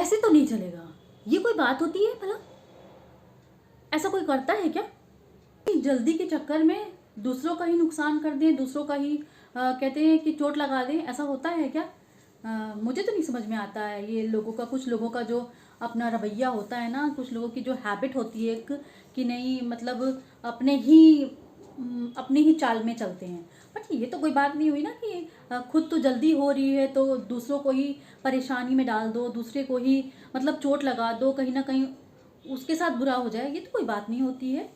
ऐसे तो नहीं चलेगा, ये कोई बात होती है भला? ऐसा कोई करता है क्या? जल्दी के चक्कर में दूसरों का ही नुकसान कर दें, दूसरों का ही कहते हैं कि चोट लगा दें, ऐसा होता है क्या? मुझे तो नहीं समझ में आता है ये लोगों का, कुछ लोगों का जो अपना रवैया होता है ना, कुछ लोगों की जो हैबिट होती है एक, कि नहीं मतलब अपने ही चाल में चलते हैं। बट ये तो कोई बात नहीं हुई ना कि खुद तो जल्दी हो रही है तो दूसरों को ही परेशानी में डाल दो, दूसरे को ही मतलब चोट लगा दो, कहीं ना कहीं उसके साथ बुरा हो जाए, ये तो कोई बात नहीं होती है।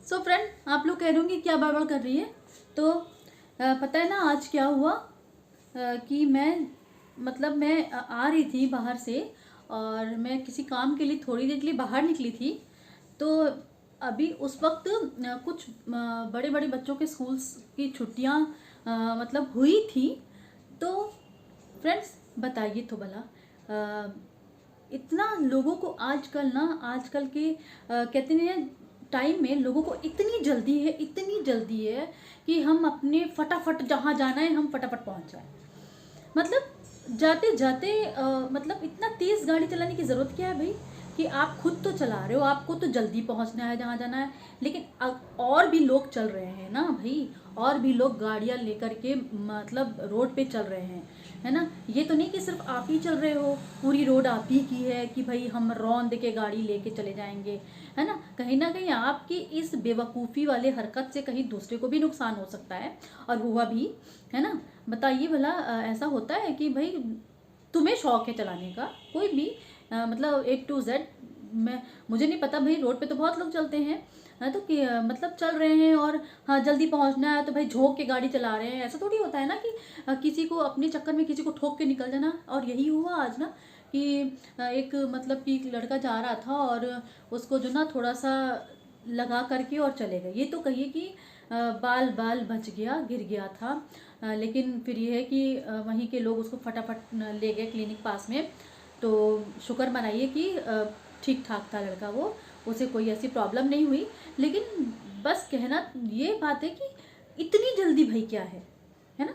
सो फ्रेंड, आप लोग कह रहे होंगे क्या बड़बड़ कर रही है, तो पता है ना आज क्या हुआ, कि मैं आ रही थी बाहर से, और मैं किसी काम के लिए थोड़ी देर के लिए बाहर निकली थी। तो अभी उस वक्त कुछ बड़े बड़े बच्चों के स्कूल्स की छुट्टियां मतलब हुई थी। तो फ्रेंड्स बताइए तो भला, इतना लोगों को आजकल के कहते हैं टाइम में लोगों को इतनी जल्दी है कि हम अपने फटाफट जहाँ जाना है हम फटाफट पहुँच जाए। मतलब जाते जाते मतलब इतना तेज़ गाड़ी चलाने की ज़रूरत क्या है भाई, कि आप खुद तो चला रहे हो, आपको तो जल्दी पहुंचना है जहाँ जाना है, लेकिन और भी लोग चल रहे हैं ना भाई, और भी लोग गाड़ियाँ लेकर के मतलब रोड पे चल रहे हैं, है ना। ये तो नहीं कि सिर्फ आप ही चल रहे हो, पूरी रोड आप ही की है कि भाई हम रौंद के गाड़ी लेके चले जाएंगे, है ना कहीं आपकी इस बेवकूफ़ी वाले हरकत से कहीं दूसरे को भी नुकसान हो सकता है, और हुआ भी, है ना। बताइए भला, ऐसा होता है कि भाई तुम्हें शौक है चलाने का, कोई भी मतलब A to Z, मुझे नहीं पता भाई, रोड पे तो बहुत लोग चलते हैं, तो कि मतलब चल रहे हैं और हाँ जल्दी पहुंचना है तो भाई झोंक के गाड़ी चला रहे हैं। ऐसा थोड़ी होता है ना कि किसी को अपने चक्कर में किसी को ठोक के निकल जाना। और यही हुआ आज ना कि एक मतलब कि एक लड़का जा रहा था और उसको जो ना थोड़ा सा लगा करके और चले गए। ये तो कहिए कि बाल बाल बच गया, गिर गया था, लेकिन फिर ये है कि वहीं के लोग उसको फटाफट ले गए क्लिनिक पास में। तो शुक्र मनाइए कि ठीक ठाक था लड़का, वो उसे कोई ऐसी प्रॉब्लम नहीं हुई। लेकिन बस कहना ये बात है कि इतनी जल्दी भाई क्या है ना,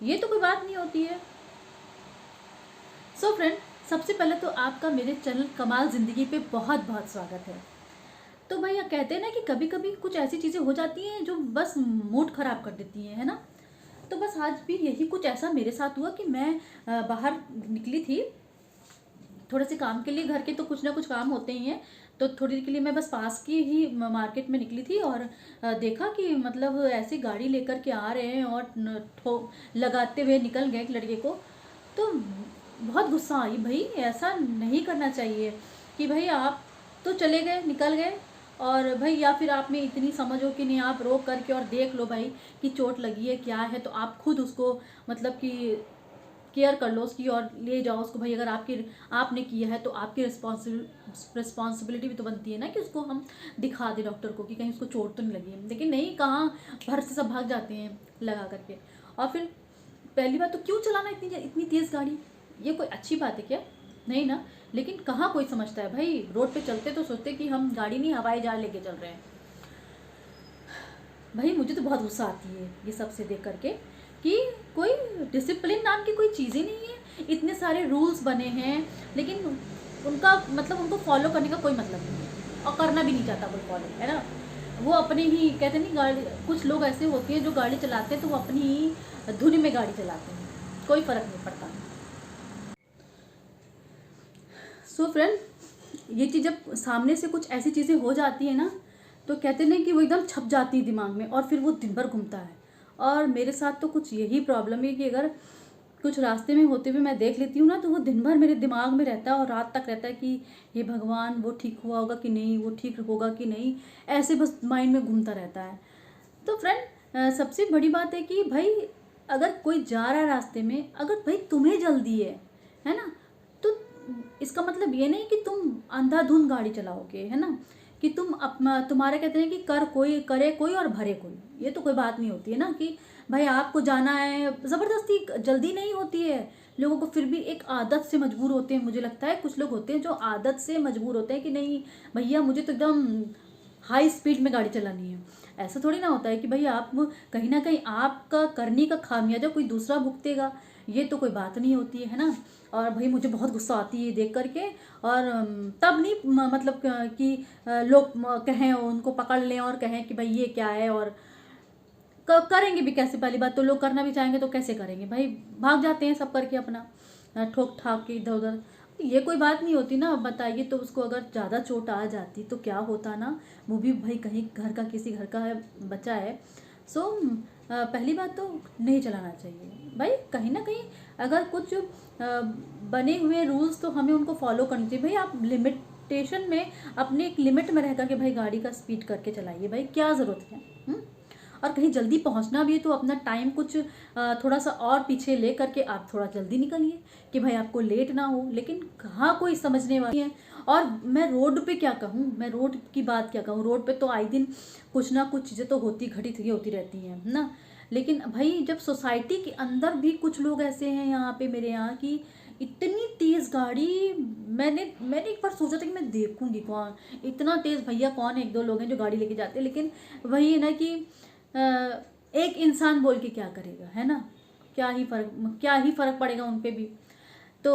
ये तो कोई बात नहीं होती है। सो फ्रेंड, सबसे पहले तो आपका मेरे चैनल कमाल ज़िंदगी पे बहुत बहुत स्वागत है। तो भैया कहते हैं ना कि कभी कभी कुछ ऐसी चीज़ें हो जाती हैं जो बस मूड ख़राब कर देती हैं, है ना। तो बस आज भी यही कुछ ऐसा मेरे साथ हुआ कि मैं बाहर निकली थी थोड़े से काम के लिए, घर के तो कुछ ना कुछ काम होते ही हैं। तो थोड़ी देर के लिए मैं बस पास की ही मार्केट में निकली थी और देखा कि मतलब ऐसी गाड़ी लेकर के आ रहे हैं और लगाते हुए निकल गए एक लड़के को। तो बहुत गुस्सा आई भाई, ऐसा नहीं करना चाहिए कि भाई आप तो चले गए, निकल गए, और भाई या फिर आप में इतनी समझ हो कि नहीं आप रोक करके और देख लो भाई कि चोट लगी है क्या है, तो आप खुद उसको मतलब कि केयर कर लो उसकी और ले जाओ उसको भाई। अगर आपने किया है तो आपकी रिस्पॉन्सिबिलिटी भी तो बनती है ना कि उसको हम दिखा दें डॉक्टर को कि कहीं उसको चोट तो नहीं लगी है। लेकिन नहीं, कहाँ भर से सब भाग जाते हैं लगा करके। और फिर पहली बात तो क्यों चलाना इतनी इतनी तेज़ गाड़ी, ये कोई अच्छी बात है क्या? नहीं ना। लेकिन कहाँ कोई समझता है भाई, रोड पे चलते तो सोचते कि हम गाड़ी नहीं हवाई जहाज लेके चल रहे हैं। भाई मुझे तो बहुत गुस्सा आती है ये सब से देख करके कि कोई डिसिप्लिन नाम की कोई चीज़ ही नहीं है। इतने सारे रूल्स बने हैं लेकिन उनका मतलब उनको फॉलो करने का कोई मतलब नहीं है, और करना भी नहीं चाहता कोई फॉलो, है ना। वो अपने ही कहते नहीं, गाड़ी कुछ लोग ऐसे होते हैं जो गाड़ी चलाते हैं तो वो अपनी ही धुन में गाड़ी चलाते हैं, कोई फ़र्क नहीं पड़ता। सो फ्रेंड, ये चीज़ जब सामने से कुछ ऐसी चीज़ें हो जाती है ना, तो कहते नहीं कि वो एकदम छप जाती है दिमाग में और फिर वो दिन भर घूमता है। और मेरे साथ तो कुछ यही प्रॉब्लम है कि अगर कुछ रास्ते में होते हुए मैं देख लेती हूँ ना, तो वो दिन भर मेरे दिमाग में रहता है और रात तक रहता है कि हे भगवान वो ठीक हुआ होगा कि नहीं, वो ठीक होगा कि नहीं, ऐसे बस माइंड में घूमता रहता है। तो फ्रेंड, सबसे बड़ी बात है कि भाई अगर कोई जा रहा है रास्ते में, अगर भाई तुम्हें जल्दी है ना, तो इसका मतलब ये नहीं कि तुम अंधाधुंध गाड़ी चलाओगे, है ना, कि तुम अपना तुम्हारे कहते हैं कि करे कोई और भरे कोई। ये तो कोई बात नहीं होती है ना कि भाई आपको जाना है, ज़बरदस्ती जल्दी नहीं होती है। लोगों को फिर भी एक आदत से मजबूर होते हैं, मुझे लगता है कुछ लोग होते हैं जो आदत से मजबूर होते हैं कि नहीं भैया मुझे तो एकदम हाई स्पीड में गाड़ी चलानी है। ऐसा थोड़ी ना होता है कि भाई आप कहीं ना कहीं आपका करने का खामियाजा कोई दूसरा भुगतेगा, ये तो कोई बात नहीं होती है ना। और भाई मुझे बहुत गुस्सा आती है देख करके। और तब नहीं मतलब कि लोग कहें, उनको पकड़ लें और कहें कि भाई ये क्या है, और करेंगे भी कैसे? पहली बात तो लोग करना भी चाहेंगे तो कैसे करेंगे भाई, भाग जाते हैं सब करके अपना ठोक ठाक के इधर उधर। ये कोई बात नहीं होती ना। बताइए, तो उसको अगर ज़्यादा चोट आ जाती तो क्या होता ना। वो भी भाई कहीं घर का, किसी घर का है, बच्चा है। सो पहली बात तो नहीं चलाना चाहिए भाई। कहीं ना कहीं अगर कुछ बने हुए रूल्स तो हमें उनको फॉलो करनी चाहिए भाई। आप लिमिटेशन में, अपने एक लिमिट में रह करके भाई गाड़ी का स्पीड करके चलाइए भाई, क्या ज़रूरत है। और कहीं जल्दी पहुंचना भी है तो अपना टाइम कुछ थोड़ा सा और पीछे ले करके आप थोड़ा जल्दी निकलिए कि भाई आपको लेट ना हो। लेकिन कहाँ कोई समझने वाली है। और मैं रोड पे क्या कहूँ, मैं रोड की बात क्या कहूँ, रोड पे तो आए दिन कुछ ना कुछ चीज़ें तो होती घटित ही होती रहती हैं ना। लेकिन भाई जब सोसाइटी के अंदर भी कुछ लोग ऐसे हैं यहाँ पे, मेरे यहाँ की इतनी तेज़ गाड़ी, मैंने एक बार सोचा था कि मैं देखूंगी कौन इतना तेज़ भैया, कौन एक दो लोग हैं जो गाड़ी लेके जाते हैं। लेकिन वही है ना कि एक इंसान बोल के क्या करेगा, है ना। क्या ही फर्क पड़ेगा उन पे भी। तो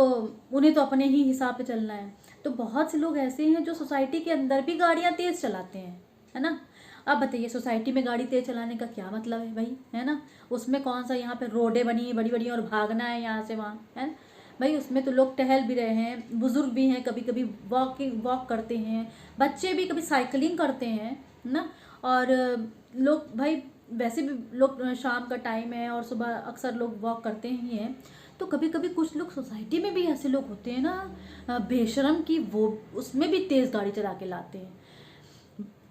उन्हें तो अपने ही हिसाब पे चलना है। तो बहुत से लोग ऐसे हैं जो सोसाइटी के अंदर भी गाड़ियाँ तेज़ चलाते हैं, है ना। अब बताइए, सोसाइटी में गाड़ी तेज़ चलाने का क्या मतलब है भाई, है ना। उसमें कौन सा यहाँ पे रोडें बनी है बड़ी बड़ी और भागना है यहाँ से वहाँ, है भाई। उसमें तो लोग टहल भी रहे हैं, बुजुर्ग भी हैं, कभी कभी वॉक करते हैं, बच्चे भी कभी साइकिलिंग करते हैं ना। और लोग भाई वैसे भी लोग, शाम का टाइम है और सुबह अक्सर लोग वॉक करते ही हैं। तो कभी कभी कुछ लोग सोसाइटी में भी ऐसे लोग होते हैं ना बेशरम की, वो उसमें भी तेज़ गाड़ी चला के लाते हैं।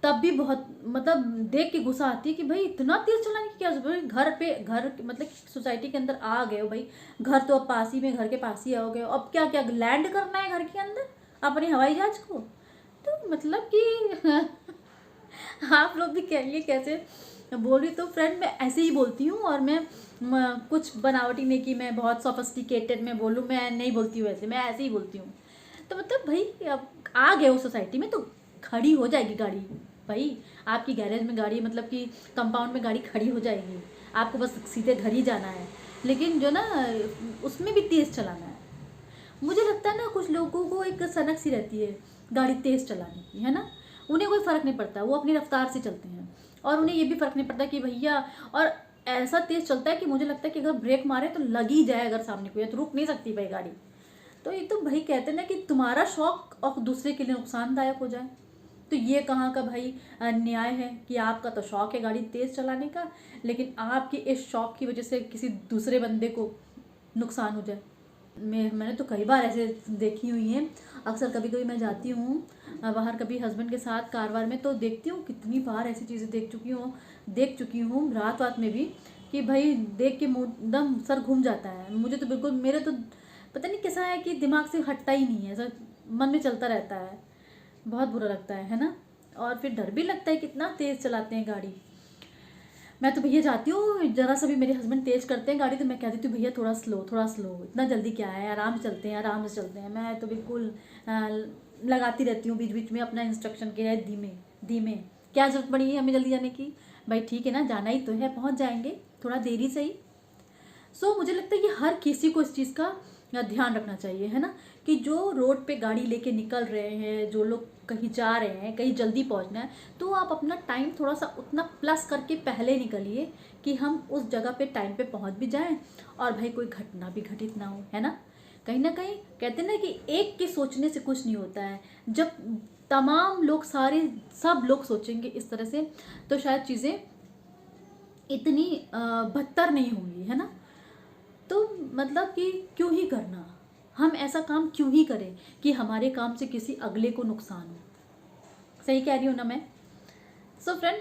तब भी बहुत मतलब देख के गुस्सा आती है कि भाई इतना तेज चलाने की क्या जरूरत है। घर मतलब सोसाइटी के अंदर आ गए हो भाई, घर तो अब पास ही में, घर के पास ही आओ गए, अब क्या क्या लैंड करना है घर के अंदर अपने हवाई जहाज को। तो मतलब कि आप लोग भी कहिए कैसे बोल रही। तो फ्रेंड मैं ऐसे ही बोलती हूँ, और मैं कुछ बनावटी नहीं कि मैं बहुत सोफिस्टिकेटेड में बोलूँ, मैं नहीं बोलती हूँ ऐसे, मैं ऐसे ही बोलती हूँ। तो मतलब भाई अब आ गए हो सोसाइटी में तो खड़ी हो जाएगी गाड़ी भाई। आपकी गैरेज में गाड़ी, मतलब कि कंपाउंड में गाड़ी खड़ी हो जाएगी, आपको बस सीधे घर ही जाना है। लेकिन जो ना उसमें भी तेज़ चलाना है। मुझे लगता है ना कुछ लोगों को एक सनक सी रहती है गाड़ी तेज़ चलाने की, है ना। उन्हें कोई फ़र्क नहीं पड़ता, वो अपनी रफ्तार से चलते हैं। और उन्हें ये भी फ़र्क नहीं पड़ता कि भैया, और ऐसा तेज़ चलता है कि मुझे लगता है कि अगर ब्रेक मारे तो लग ही जाए, अगर सामने कोई है तो रुक नहीं सकती भाई गाड़ी। तो ये तो भाई कहते हैं ना कि तुम्हारा शौक और दूसरे के लिए नुकसानदायक हो जाए, तो ये कहाँ का भाई न्याय है कि आपका तो शौक है गाड़ी तेज़ चलाने का, लेकिन आपके इस शौक की वजह से किसी दूसरे बंदे को नुकसान हो जाए। मैंने तो कई बार ऐसे देखी हुई हैं। अक्सर कभी कभी मैं जाती हूँ बाहर, कभी हस्बैंड के साथ कारवार में, तो देखती हूँ कितनी बार ऐसी चीज़ें देख चुकी हूँ रात रात में भी, कि भाई देख के मुँह एकदम सर घूम जाता है। मुझे तो बिल्कुल, मेरे तो पता नहीं कैसा है कि दिमाग से हटता ही नहीं है, ऐसा मन में चलता रहता है। बहुत बुरा लगता है ना। और फिर डर भी लगता है कितना तेज़ चलाते हैं गाड़ी। मैं तो भैया जाती हूँ, ज़रा सा भी मेरे हस्बैंड तेज़ करते हैं गाड़ी तो मैं कह देती हूँ भैया थोड़ा स्लो, इतना जल्दी क्या है, आराम से चलते हैं, आराम से चलते हैं। मैं तो बिल्कुल लगाती रहती हूँ बीच बीच में अपना इंस्ट्रक्शन के है, धीमे धीमे, क्या ज़रूरत पड़ी है हमें जल्दी जाने की भाई, ठीक है ना, जाना ही तो है, पहुँच जाएंगे, थोड़ा देरी से ही। सो मुझे लगता है कि हर किसी को इस चीज़ का ध्यान रखना चाहिए, है ना, कि जो रोड पे गाड़ी लेके निकल रहे हैं, जो लोग कहीं जा रहे हैं, कहीं जल्दी पहुंचना है, तो आप अपना टाइम थोड़ा सा उतना प्लस करके पहले निकलिए कि हम उस जगह पे टाइम पे पहुंच भी जाएं और भाई कोई घटना भी घटित ना हो, है ना। कहीं ना कहीं कहते हैं ना कि एक के सोचने से कुछ नहीं होता है। जब तमाम लोग, सब लोग सोचेंगे इस तरह से, तो शायद चीज़ें इतनी बदतर नहीं होंगी, है ना। तो मतलब कि क्यों ही करना, हम ऐसा काम क्यों ही करें कि हमारे काम से किसी अगले को नुकसान हो। सही कह रही हूँ ना मैं। सो फ्रेंड,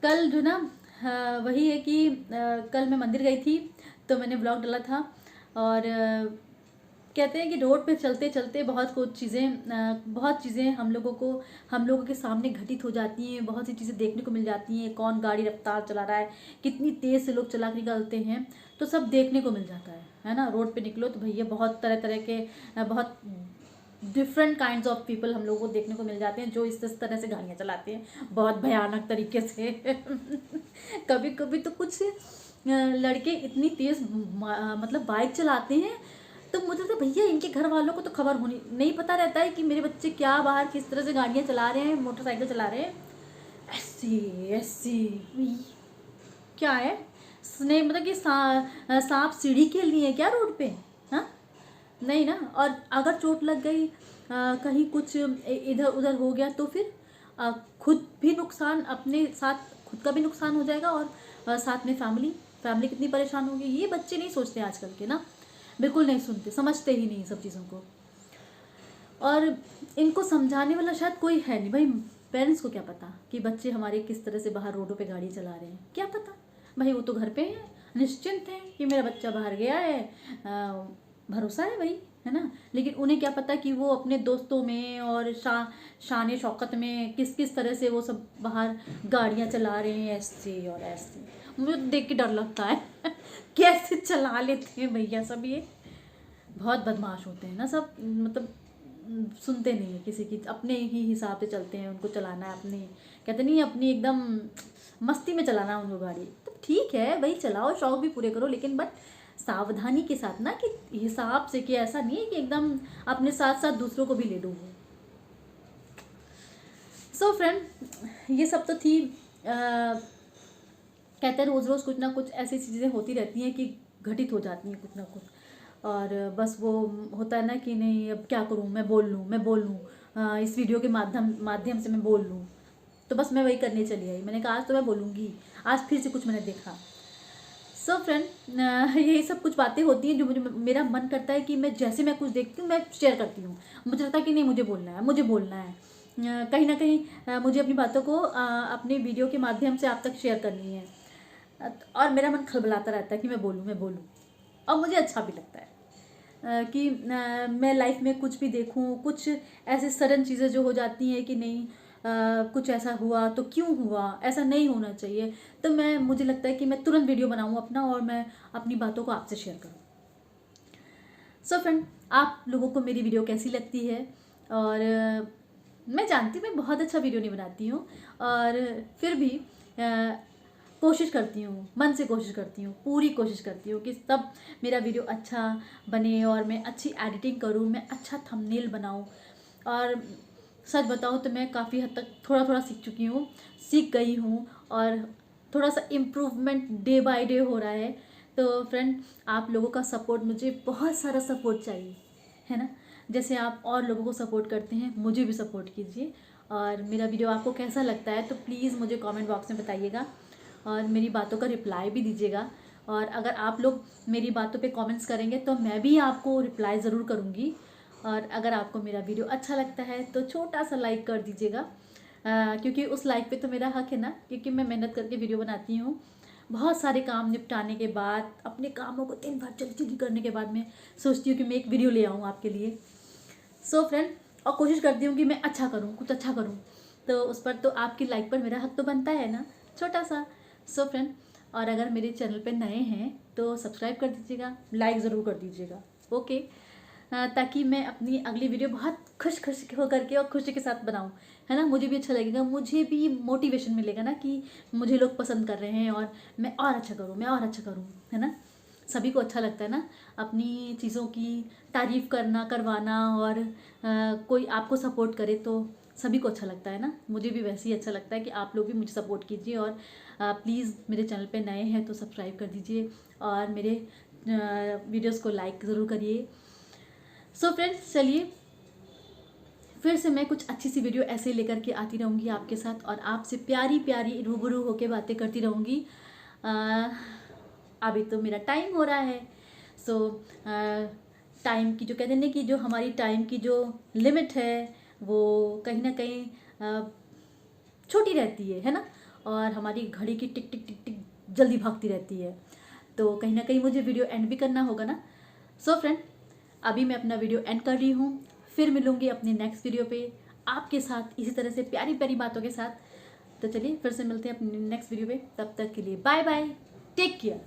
कल जो ना वही है कि कल मैं मंदिर गई थी तो मैंने ब्लॉग डाला था। और कहते हैं कि रोड पे चलते चलते बहुत चीज़ें हम लोगों के सामने घटित हो जाती हैं। बहुत सी चीज़ें देखने को मिल जाती हैं, कौन गाड़ी रफ्तार चला रहा है, कितनी तेज़ से लोग चला के निकलते हैं, तो सब देखने को मिल जाता है ना। रोड पे निकलो तो भैया बहुत तरह तरह के बहुत डिफरेंट काइंड्स ऑफ पीपल हम लोगों को देखने को मिल जाते हैं जो इस तरह से गाड़ियाँ चलाते हैं, बहुत भयानक तरीके से। कभी कभी तो कुछ लड़के इतनी तेज मतलब बाइक चलाते हैं, तो मुझे तो भैया इनके घर वालों को तो खबर होनी नहीं, पता रहता है कि मेरे बच्चे क्या बाहर किस तरह से गाड़ियाँ चला रहे हैं, मोटरसाइकिल चला रहे हैं। ऐसी ऐसी क्या है स्नेह, मतलब कि सांप सीढ़ी के लिए क्या रोड पे? हाँ नहीं ना। और अगर चोट लग गई, कहीं कुछ इधर उधर हो गया, तो फिर खुद भी नुकसान, अपने साथ खुद का भी नुकसान हो जाएगा, और साथ में फैमिली कितनी परेशान होगी। ये बच्चे नहीं सोचते आजकल के ना, बिल्कुल नहीं सुनते, समझते ही नहीं सब चीज़ों को। और इनको समझाने वाला शायद कोई है नहीं भाई। पेरेंट्स को क्या पता कि बच्चे हमारे किस तरह से बाहर रोडों पे गाड़ी चला रहे हैं, क्या पता भाई। वो तो घर पे हैं, निश्चिंत हैं कि मेरा बच्चा बाहर गया है, भरोसा है भाई, है ना। लेकिन उन्हें क्या पता कि वो अपने दोस्तों में और शान शौकत में किस किस तरह से वो सब बाहर गाड़ियाँ चला रहे हैं, ऐसे और ऐसे। मुझे तो देख के डर लगता है कैसे चला लेते हैं भैया सब, ये बहुत बदमाश होते हैं ना सब, मतलब सुनते नहीं है किसी की, अपने ही हिसाब से चलते हैं। उनको चलाना है अपने, कहते नहीं अपनी एकदम मस्ती में चलाना है उनको गाड़ी। तो ठीक है भाई, चलाओ, शौक भी पूरे करो, लेकिन बट सावधानी के साथ ना, कि हिसाब से, कि ऐसा नहीं है कि एकदम अपने साथ साथ दूसरों को भी ले डूबो। सो फ्रेंड, ये सब तो थी कहते हैं रोज़ रोज़ कुछ ना कुछ ऐसी चीज़ें होती रहती हैं कि घटित हो जाती हैं कुछ ना कुछ, और बस वो होता है ना कि नहीं अब क्या करूँ, मैं बोल लूँ, इस वीडियो के माध्यम से मैं बोल लूँ। तो बस मैं वही करने चली आई, मैंने कहा आज तो मैं बोलूँगी, आज फिर से कुछ मैंने देखा। सो फ्रेंड, यही सब कुछ बातें होती हैं जो मेरा मन करता है कि मैं कुछ देखती हूँ मैं शेयर करती हूँ। मुझे लगता है कि नहीं, मुझे बोलना है, कहीं ना कहीं मुझे अपनी बातों को अपने वीडियो के माध्यम से आप तक शेयर करनी है। और मेरा मन खलबलाता रहता है कि मैं बोलूँ, और मुझे अच्छा भी लगता है कि मैं लाइफ में कुछ भी देखूं, कुछ ऐसे सडन चीज़ें जो हो जाती हैं कि नहीं कुछ ऐसा हुआ तो क्यों हुआ, ऐसा नहीं होना चाहिए, तो मुझे लगता है कि मैं तुरंत वीडियो बनाऊं अपना, और मैं अपनी बातों को आपसे शेयर करूं। सो फ्रेंड, आप लोगों को मेरी वीडियो कैसी लगती है? और मैं जानती हूँ मैं बहुत अच्छा वीडियो नहीं बनाती हूँ, और फिर भी कोशिश करती हूँ, मन से कोशिश करती हूँ, पूरी कोशिश करती हूँ कि तब मेरा वीडियो अच्छा बने, और मैं अच्छी एडिटिंग करूँ, मैं अच्छा थंबनेल बनाऊँ। और सच बताऊँ तो मैं काफ़ी हद तक थोड़ा सीख गई हूँ, और थोड़ा सा इम्प्रूवमेंट डे बाय डे हो रहा है। तो फ्रेंड, आप लोगों का सपोर्ट, मुझे बहुत सारा सपोर्ट चाहिए, है ना। जैसे आप और लोगों को सपोर्ट करते हैं, मुझे भी सपोर्ट कीजिए। और मेरा वीडियो आपको कैसा लगता है तो प्लीज़ मुझे कमेंट बॉक्स में बताइएगा, और मेरी बातों का रिप्लाई भी दीजिएगा। और अगर आप लोग मेरी बातों पे कमेंट्स करेंगे तो मैं भी आपको रिप्लाई ज़रूर करूँगी। और अगर आपको मेरा वीडियो अच्छा लगता है तो छोटा सा लाइक कर दीजिएगा, क्योंकि उस लाइक पे तो मेरा हक है ना, क्योंकि मैं मेहनत करके वीडियो बनाती हूँ। बहुत सारे काम निपटाने के बाद, अपने कामों को दिन भर जल्दी करने के बाद मैं सोचती हूँ कि मैं एक वीडियो ले आऊँ आपके लिए। सो फ्रेंड, और कोशिश करती हूँ कि मैं अच्छा करूँ, कुछ अच्छा करूँ, तो उस पर तो आपकी लाइक पर मेरा हक तो बनता है ना, छोटा सा। सो फ्रेंड, और अगर मेरे चैनल पे नए हैं तो सब्सक्राइब कर दीजिएगा, लाइक ज़रूर कर दीजिएगा, ओके, ताकि मैं अपनी अगली वीडियो बहुत खुश हो करके और खुशी के साथ बनाऊं, है ना। मुझे भी अच्छा लगेगा, मुझे भी मोटिवेशन मिलेगा ना कि मुझे लोग पसंद कर रहे हैं, और मैं और अच्छा करूं, है ना। सभी को अच्छा लगता है ना अपनी चीज़ों की तारीफ़ करना, करवाना, और कोई आपको सपोर्ट करे तो सभी को अच्छा लगता है ना। मुझे भी वैसे ही अच्छा लगता है कि आप लोग भी मुझे सपोर्ट कीजिए, और प्लीज़ मेरे चैनल पे नए हैं तो सब्सक्राइब कर दीजिए, और मेरे वीडियोस को लाइक ज़रूर करिए। सो फ्रेंड्स, चलिए फिर से मैं कुछ अच्छी सी वीडियो ऐसे लेकर के आती रहूँगी आपके साथ, और आपसे प्यारी प्यारी रूबरू होके बातें करती रहूँगी। अभी तो मेरा टाइम हो रहा है, सो टाइम की जो कहते हैं ना कि जो हमारी टाइम की जो लिमिट है वो कहीं ना कहीं छोटी रहती है ना, और हमारी घड़ी की टिक टिक टिक टिक जल्दी भागती रहती है, तो कहीं ना कहीं मुझे वीडियो एंड भी करना होगा ना। सो फ्रेंड, अभी मैं अपना वीडियो एंड कर रही हूँ, फिर मिलूँगी अपने नेक्स्ट वीडियो पे आपके साथ इसी तरह से प्यारी प्यारी बातों के साथ। तो चलिए फिर से मिलते हैं अपने नेक्स्ट वीडियो पे, तब तक के लिए बाय बाय, टेक केयर।